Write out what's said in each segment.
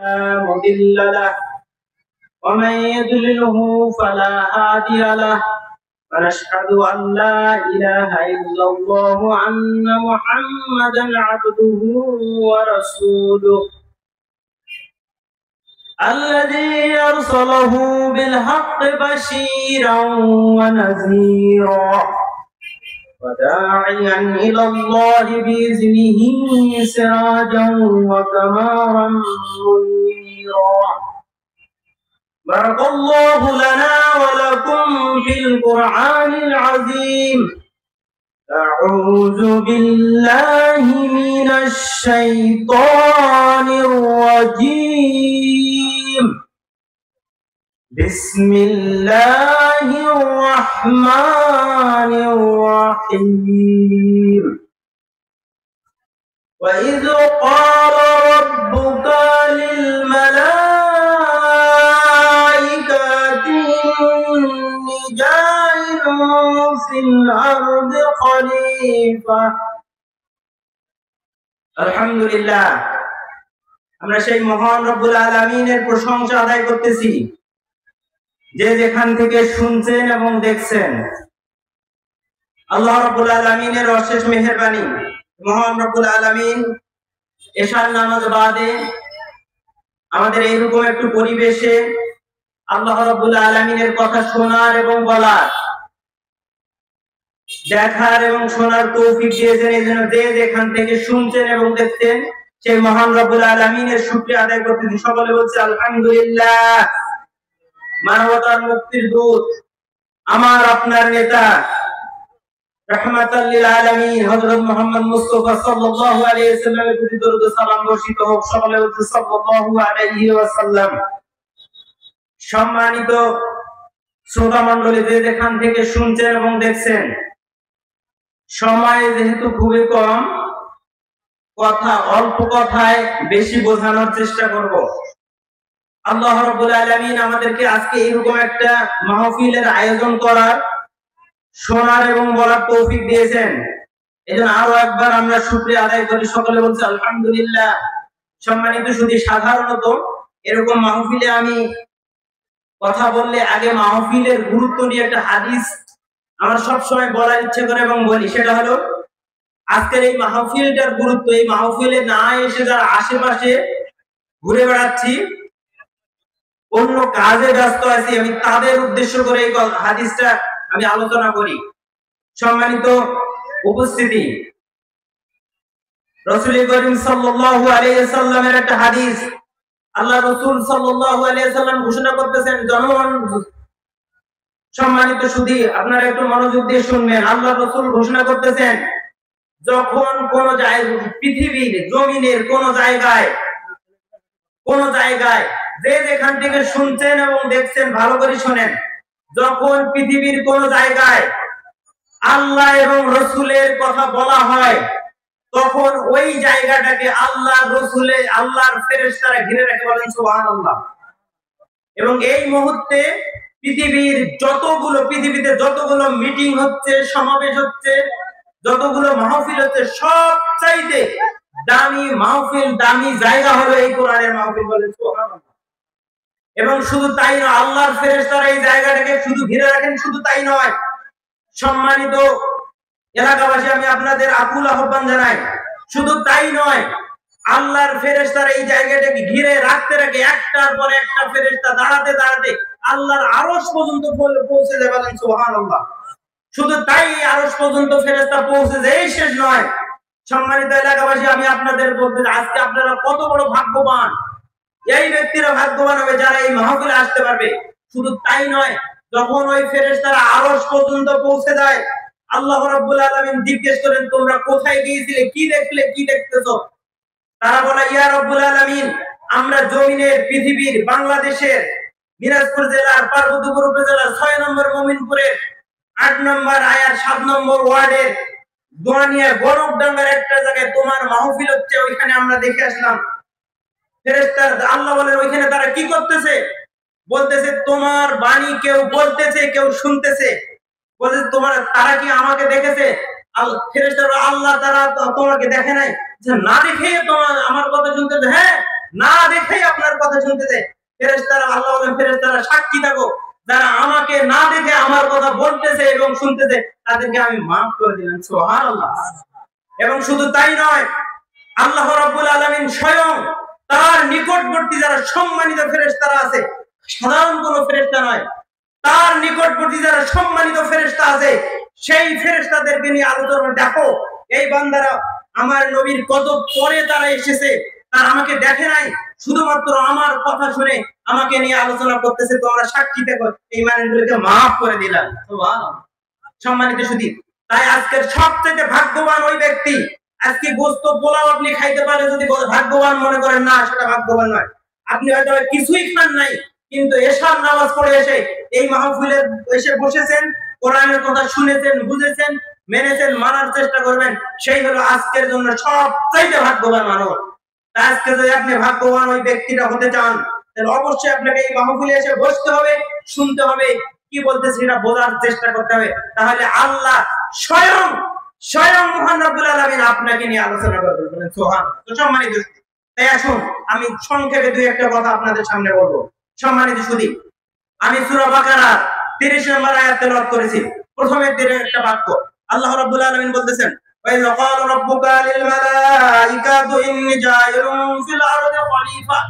لا مضل له ومن يضلله فلا هادي له ونشهد أن لا إله إلا الله وأن محمدا عبده ورسوله الذي أرسله بالحق بشيرا ونذيرا وداعيا إلى الله بإذنه سراجا وقمرا منيرا. بارك الله لنا ولكم في القرآن العظيم. أعوذ بالله من الشيطان الرجيم. بسم الله الرحمن الرحيم. وإذ قال ربك للملائكة إني جاعل في الأرض خليفة. الحمد لله, আমরা সেই মহান রব্বুল আলামিনের প্রশংসা আদায় করতেছি যে যেখান থেকে শুনছেন এবং দেখছেন। আল্লাহ রাব্বুল আলামিনের অশেষ মেহেরবানি, মহান রব্বুল আলামিন এশার নামাজ বাদে আমাদের এইরকম একটু পরিবেশে আল্লাহ রাব্বুল আলামিনের কথা শোনার এবং বলার, দেখার এবং শোনার তৌফিক দিয়েছেন। এই জন্য যে যেখান থেকে শুনছেন এবং দেখছেন সেই মহান রব্বুল আলামিনের শুকরিয়া আদায় করতেছি। সকলে বলছে আলহামদুলিল্লাহ। মানবতার মুক্তির দূত, আমার আপনার নেতা রাহমাতাল লিল আলামিন হযরত মুহাম্মদ মুস্তাফা সাল্লাল্লাহু আলাইহি ওয়াসাল্লামের প্রতি দরুদ ও সালাম বর্ষিত হোক। সকলে বলতে সাল্লাল্লাহু আলাইহি ওয়াসাল্লাম। সম্মানিত শ্রোতা মণ্ডলী, যে যেখান থেকে শুনছেন এবং দেখছেন, সময় যেহেতু খুবই কম, অল্প কথায় বেশি বোঝানোর চেষ্টা করব। আল্লাহ রাব্বুল আলামিন আমাদেরকে আজকে এরকম একটা মাহফিলের আয়োজন করার, শোনার এবং বলার তৌফিক দিয়েছেন। এজন্য আরো একবার আমরা শুকরিয়া আদায় করি। সকলে বলছে আলহামদুলিল্লাহ। সম্মানিত শুধু সাধারণত এরকম মাহফিলে আমি কথা বললে আগে মাহফিলের গুরুত্ব নিয়ে একটা হাদিস আমার সবসময় বলার ইচ্ছে করে এবং বলি। সেটা হলো আজকের এই মাহফিলটার গুরুত্ব। এই মাহফিলে না এসে যারা আশেপাশে ঘুরে বেড়াচ্ছি, অন্য কাজে ব্যস্ত আছি, আমি তাদের উদ্দেশ্য করে এই হাদিসটা আমি আলোচনা করি। সম্মানিত উপস্থিতি, রাসূল করিম সাল্লাল্লাহু আলাইহি ওয়াসাল্লামের একটা হাদিস, আল্লাহ রাসূল সাল্লাল্লাহু আলাইহি ওয়াসাল্লাম ঘোষণা করতেছেন, জনগণ সম্মানিত সুধী আপনারা একটু মনোযোগ দিয়ে শুনবেন। আল্লাহ রাসূল ঘোষণা করতেছেন, যখন কোন জায়গায়, পৃথিবীর জমিনের কোন জায়গায় যে যেখান থেকে শুনছেন এবং দেখছেন ভালো করে শোনেন, যখন পৃথিবীর কোন জায়গায় আল্লাহ এবং রসুলের কথা বলা হয়, তখন ওই জায়গাটাকে আল্লাহ রসুলে আল্লাহর ফেরেশতারা ঘিরে রাখে, বলেন সুবহানাল্লাহ। এবং এই মুহূর্তে পৃথিবীতে যতগুলো মিটিং হচ্ছে, সমাবেশ হচ্ছে, যতগুলো মাহফিল হচ্ছে, সবচাইতে দামি মাহফিল, দামি জায়গা হলো এই কোরআনের মাহফিল, বলেন সুবহানাল্লাহ। এবং শুধু তাই নয়, আল্লাহর ফেরেশতারা এই জায়গাটাকে শুধু ঘিরে রাখেন, শুধু তাই নয়, সম্মানিত এলাকাবাসী আমি আপনাদের আকুল আহ্বান জানাই, শুধু তাই নয়, আল্লাহর ফেরেশতারা এই জায়গাটাকে ঘিরে রাখতে রাখে একটার পর একটা ফেরেশতা দাঁড়াতে দাঁড়াতে আল্লাহর আরশ পর্যন্ত পৌঁছে যায়, বলেন সুবহানাল্লাহ। শুধু তাই, আরশ পর্যন্ত ফেরেশতা পৌঁছে যায়, এই শেষ নয়। সম্মানিত এলাকাবাসী আমি আপনাদের বলতে, আজকে আপনারা কত বড় ভাগ্যবান। এই ব্যক্তিরা ভাগ্যবান হবে যারা এই মাহফিলে আসতে পারবে। শুধু তাই নয়, যখন ওই ফেরেশতারা আরশ পর্যন্ত পৌঁছে যায়, আল্লাহ রাব্বুল আলামিন জিজ্ঞেস করেন, তোমরা কোথায় গিয়েছিলে, কি দেখলে, কি দেখতেছো? তারা বলে, ইয়া রাব্বুল আলামিন, আমরা জমিনের, পৃথিবীর, বাংলাদেশের দিনাজপুর জেলার পার্বতীপুর উপজেলার 6 নম্বর মমিনপুরের 8 নম্বর আয়ার 7 নম্বর ওয়ার্ডের দোয়ানিয়া গরবডাঙ্গার একটা জায়গায় তোমার মাহফিল হচ্ছে, ওইখানে আমরা দেখে আসলাম। ফেরেশতারা আল্লাহ বলেন, ওইখানে তারা কি করতেছে? বলতেছে, তোমার বাণী কেউ বলতেছে, কেউ শুনতেছে। বলতেছে, তারা কি আমাকে দেখেছে? ফেরেশতারা, আল্লাহ তারা তোমাকে দেখে নাই? না দেখে তোমার আমার কথা শুনতেছে? হ্যাঁ, না দেখেই আপনার কথা শুনতেছে। ফেরেশতারা আল্লাহ বলেন ফেরেশতারা সাক্ষী থাকো, যারা আমাকে না দেখে আমার কথা বলতেছে এবং শুনতেছে তাদেরকে আমি মাফ করে দিলাম। সুবহানাল্লাহ। এবং শুধু তাই নয়, আল্লাহ রাব্বুল আলামিন স্বয়ং তার নিকটবর্তী যারা সম্মানিত ফেরেশতারা আছে, সাধারণ কোনো ফেরেশতা নয়, তার নিকটবর্তী যারা সম্মানিত ফেরেশতা আছে সেই ফেরেশতাদেরকে নিয়ে আলোচনা, দেখো এই বান্দারা আমার নবীর কত পরে তারা এসেছে, তারা আমাকে দেখে নাই, শুধুমাত্র আমার কথা শুনে আমাকে নিয়ে আলোচনা করতেছে, তোমরা সাক্ষী দেখো, এই মানুষগুলোকে মাফ করে দিলাম। সুবহানাল্লাহ। সম্মানিত সুধী, তাই আজকের সবথেকে ভাগ্যবান ওই ব্যক্তি, আজকে গোস্ত পোলাও আপনি খাইতে পারে যদি ভাগ্যবান মনে করেন, না সেটা ভাগ্যবান নয়। আপনি হয়তো কিছুই খান নাই, কিন্তু এশার নামাজ পড়ে এসে এই মাহফিলে এসে বসেছেন, কোরআনের কথা শুনেছেন, বুঝেছেন, মেনেছেন, মানার চেষ্টা করবেন, সেই হলো আজকের জন্য সবচাইতে ভাগ্যবান মানুষ। আজকে যদি আপনি ভাগ্যবান ওই ব্যক্তিটা হতে চান, তাহলে অবশ্যই আপনাকে এই মাহফিলে এসে বসতে হবে, শুনতে হবে, কি বলতেছি সেটা বোঝার চেষ্টা করতে হবে। তাহলে আল্লাহ স্বয়ং স্বয়ং মহান রব্বুল আলামিন আপনাকে নিয়ে আলোচনা করবেন। বলেন সুবহানাল্লাহ। তো সম্মানিত সুধী, তাই আসুন আমি সংক্ষেপে দুই একটা কথা আপনাদের সামনে বলবো। সম্মানিত সুধী, আমি সূরা বাকারা 30 নম্বর আয়াত তেলাওয়াত করেছি। প্রথমের দিকে একটা বাক্য আল্লাহ রাব্বুল আলামিন বলতেছেন, ওয়া ইয ক্বালা রাব্বুকা লিল মালাইকাতু ইন্নী জাইলুন ফিল আরদি খলিফা।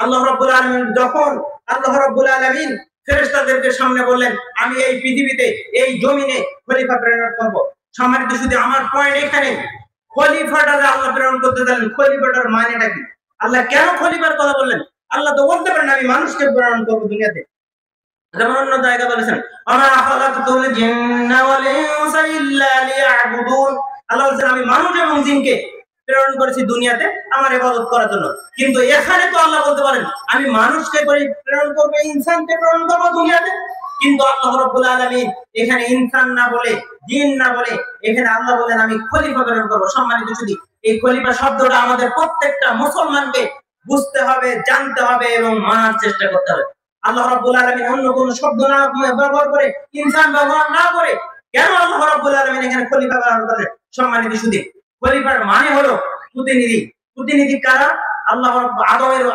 আল্লাহ রাব্বুল আলামিন যখন আল্লাহ রাব্বুল আলামিন ফেরেশতাদেরকে সামনে বললেন, আমি এই পৃথিবীতে এই জমিনে খলিফা প্রেরণ করব। সম্মানিত সুধী, আমার পয়েন্ট এখানে, খলিফাটা যে আল্লাহ প্রেরণ করতে দিলেন, খলিফাটার মানেটা কি? আল্লাহ কেন খলিফার কথা বললেন? আল্লাহ তো বলতে পারেন আমি মানুষকে প্রেরণ করব দুনিয়াতে। যেমন অন্য জায়গা বলেছেন, আমা খালাকতুল জিন্না ওয়াল ইনসা ইল্লা লিয়াবুদুন। আল্লাহ বলেন আমি মানুষ এবং জিনকে প্রেরণ করেছি দুনিয়াতে আমার ইবাদত করার জন্য। কিন্তু এখানে তো আল্লাহ বলতে পারেন আমি মানুষকে প্রেরণ করব, ইনসানকে প্রেরণ করব দুনিয়াতে। কিন্তু আল্লাহ রাব্বুল আলামিন এখানে ইনসান না বলে, জিন না বলে, এখানে আল্লাহ বলেন আমি খলিফা প্রেরণ করব। সম্মানিত সুধী, এই খলিফা শব্দটা আমাদের প্রত্যেকটা মুসলমানকে বুঝতে হবে, জানতে হবে এবং মানার চেষ্টা করতে হবে। আল্লাহ রাব্বুল আলামিন অন্য কোন শব্দ না ব্যবহার করে, ইনসান ব্যবহার না করে, কেন আল্লাহ রাব্বুল আলামিন এখানে খলিফা ব্যবহার করেন? সম্মানিত সুধী, খলিফার মানে হলো প্রতিনিধি। প্রতিনিধি কারা? আল্লাহ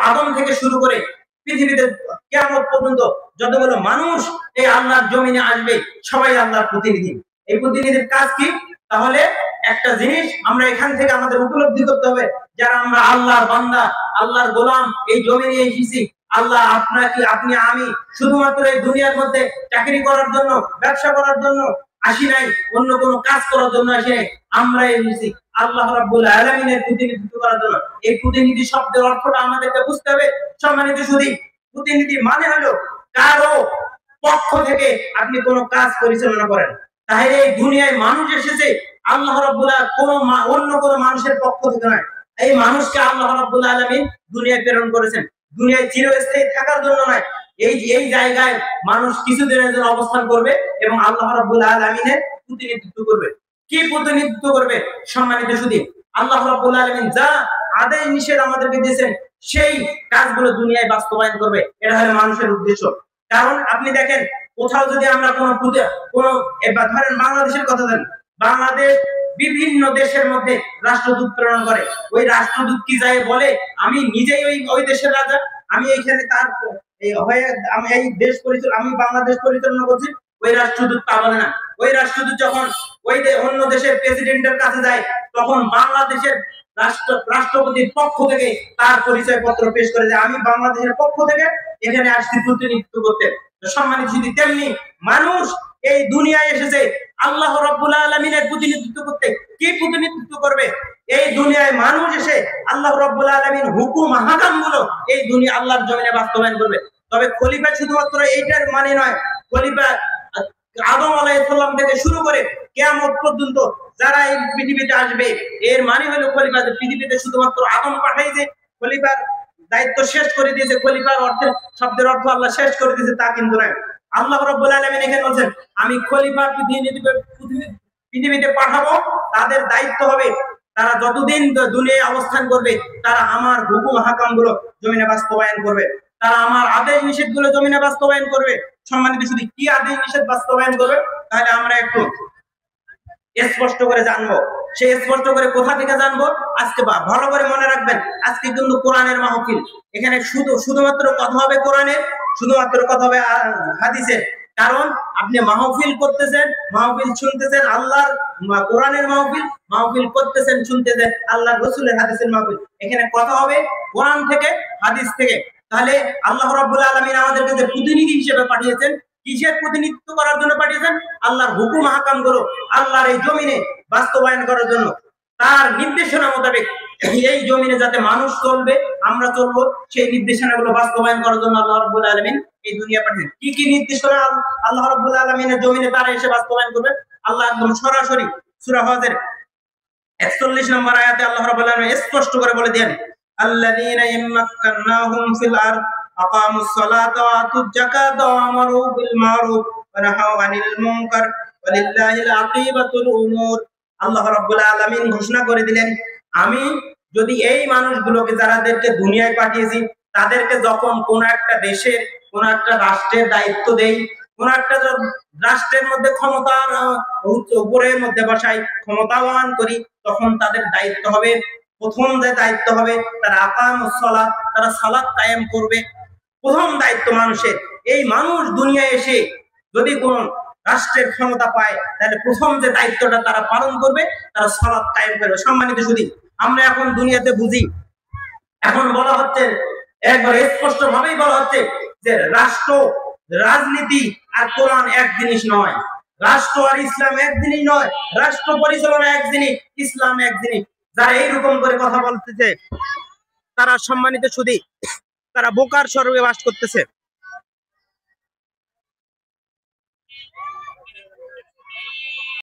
আদম থেকে শুরু করে পৃথিবীতে কিয়ামত পর্যন্ত যতগুলো মানুষ এই আল্লাহর জমিনে আসবে সবাই আল্লাহর প্রতিনিধি। এই প্রতিনিধির কাজ কি? তাহলে একটা জিনিস আমরা এখান থেকে আমাদের উপলব্ধি করতে হবে, যারা আমরা আল্লাহর বান্দা, আল্লাহর গোলাম, এই জমিনে এসেছি, আল্লাহ আপনাকে, আপনি, আমি শুধুমাত্র এই দুনিয়ার মধ্যে চাকরি করার জন্য, ব্যবসা করার জন্য আসি নাই, অন্য কোনো কাজ করার জন্য আসি নাই। আমরা এসেছি আল্লাহ রাব্বুল আলামিনের প্রতিনিধিত্ব করার জন্য। এই প্রতিনিধি শব্দের অর্থটা আমাদেরকে বুঝতে হবে। সম্মানিত সুধী, প্রতিনিধি মানে হলো কারো পক্ষ থেকে আপনি কোনো কাজ পরিচালনা করেন। তাহলে এই দুনিয়ায় মানুষ এসেছে আল্লাহ রাব্বুল অন্য কোনো মানুষের পক্ষ থেকে নয়। এই মানুষকে আল্লাহ রাব্বুল আলামিন দুনিয়ায় প্রেরণ করেছেন, দুনিয়ায় চিরস্থায়ী থাকার জন্য নয়। এই জায়গায় মানুষ কিছুদিনের জন্য অবস্থান করবে এবং আল্লাহ রাব্বুল আলামিনের প্রতিনিধিত্ব করবে। কি প্রতিনিধিত্ব করবে? সম্মানিত সুধী, আল্লাহ রাব্বুল আলামিন যা আদেশ নিষেধ আমাদেরকে দিয়েছেন সেই কাজগুলো দুনিয়ায় বাস্তবায়ন করবে। এটা হলো মানুষের উদ্দেশ্য। কারণ আপনি দেখেন, কোথাও যদি আমরা ধরেন বাংলাদেশের কথা ধরেন, বাংলাদেশ বিভিন্ন দেশের মধ্যে রাষ্ট্রদূত প্রেরণ করে। ওই রাষ্ট্রদূত কি যায় বলে আমি নিজেই ওই দেশের রাজা, আমি এইখানে তার আমি এই দেশ পরিচালনা, আমি বাংলাদেশ পরিচালনা করছি। ওই রাষ্ট্রদূত তা বলে না। ওই রাষ্ট্রদূত যখন অন্য দেশের প্রেসিডেন্টের কাছে যায়, তখন বাংলাদেশের রাষ্ট্রপতির পক্ষ থেকে তার পরিচয় পত্র পেশ করে যে আমি বাংলাদেশের পক্ষ থেকে এখানে আসছি প্রতিনিধিত্ব করতে। সম্মানিত সুধী, তেমনি মানুষ এই দুনিয়ায় এসেছে আল্লাহ রাব্বুল আলামিনের প্রতিনিধিত্ব করতে। কি প্রতিনিধিত্ব করবে? এই দুনিয়ায় মানুষ এসে আল্লাহ রাব্বুল আলামিন হুকুম হাকাম গুলো এই দুনিয়া আল্লাহর জমিনে বাস্তবায়ন করবে। তবে খলিফা শুধুমাত্র এইটার মানে নয়। খলিফা আদম আলাইহিস সালাম থেকে শুরু করে কিয়ামত পর্যন্ত যারা এই পৃথিবীতে আসবে, এর মানে হলো খলিফা যে পৃথিবীতে শুধুমাত্র আদম পাঠাইছে, খলিফার দায়িত্ব শেষ করে দিয়েছে, খলিফার শব্দের অর্থ আল্লাহ শেষ করে দিয়েছে, তা কিন্তু নয়। আল্লাহ রাব্বুল আলামিন এখানে বলেন আমি খলিফা পৃথিবীতে পাঠাবো, তাদের দায়িত্ব হবে তারা যতদিন দুনিয়ায় অবস্থান করবে তারা আমার হুকুম হাকাম গুলো জমিনে বাস্তবায়ন করবে, তারা আমার আদেশ নিষেধ গুলো জমিনে বাস্তবায়ন করবে। সম্মানিত সুধী, কি আদেশ নিষেধ বাস্তবায়ন করবে? তাহলে আমরা একটু স্পষ্ট করে জানবো। সে স্পষ্ট করে কোথা থেকে জানবো? আজকে ভালো করে মনে রাখবেন, আজকে কিন্তু কোরআনের মাহফিল। এখানে শুধুমাত্র কথা হবে কোরআনের, শুধুমাত্র কথা হবে হাদিসের। কারণ আপনি মাহফিল করতেছেন, মাহফিল শুনতেছেন আল্লাহর কোরআনের মাহফিল, মাহফিল করতেছেন শুনতেছেন আল্লাহর রাসূলের হাদিসের মাহফিল। এখানে কথা হবে কোরআন থেকে, হাদিস থেকে। তাহলে আল্লাহ রাব্বুল আলামিন আমাদেরকে যে প্রতিনিধি হিসেবে পাঠিয়েছেন, কিসের প্রতিনিধিত্ব করার জন্য পাঠিয়েছেন? আল্লাহর হুকুম হাকাম গুলো আল্লাহর এই জমিনে বাস্তবায়ন করার জন্য, তার নির্দেশনা মোতাবেক এই জমিনে যাতে মানুষ চলবে, আমরা চলবো, সেই নির্দেশনাগুলো বাস্তবায়ন করার জন্য আল্লাহ রাব্বুল আলামিন এই দুনিয়া পাঠিয়েছেন। কি কি নির্দেশনা আল্লাহ রাব্বুল আলামিনের জমিনে তারা এসে বাস্তবায়ন করবে? আল্লাহ একদম সরাসরি সূরা হজের 41 নম্বর আয়াতে আল্লাহ রাব্বুল আলামিন স্পষ্ট করে বলে দেন, আল্লাযীনা ইম্মাক্কানাহুম ফিল আরদ আকামুস সালাতা ওয়া আতুজ যাকাতা ওয়া আমারু বিল মারুফ ওয়া নাহাউ আনিল মুনকার ওয়ালিল্লাহিল আকিবাতুল উমুর। আল্লাহ রাব্বুল আলামিন ঘোষণা করে দিলেন, আমি যদি এই মানুষগুলোকে যারাদেরকে দুনিয়ায় পাঠিয়েছি, তাদেরকে যখন কোন একটা দেশের, কোন একটা রাষ্ট্রের দায়িত্ব দেই, কোন একটা রাষ্ট্রের মধ্যে ক্ষমতার উপরের মধ্যে বসাই, ক্ষমতাবান করি, তখন তাদের দায়িত্ব হবে, প্রথম যে দায়িত্ব হবে তারা আকামুস সালাত, তারা সালাত কায়েম করবে। প্রথম দায়িত্ব মানুষের। এই মানুষ দুনিয়ায় এসে যদি কোন রাষ্ট্রের ক্ষমতা পায়, তাহলে প্রথম যে দায়িত্বটা তারা পালন করবে, তারা সালাত কায়েম করবে। সম্মানিত সুধী, আমরা এখন দুনিয়াতে বুঝি, এখন বলা হচ্ছে, একবার স্পষ্ট ভাবেই বলা হচ্ছে যে রাষ্ট্র, রাজনীতি আর কোরআন এক জিনিস নয়, রাষ্ট্র আর ইসলাম এক জিনিস নয়, রাষ্ট্র পরিচালনা এক জিনিস, ইসলাম এক জিনিস। যারা এইরকম করে কথা বলতেছে, তারা সম্মানিত সুধী, তারা বোকার স্বর্গে বাস করতেছে।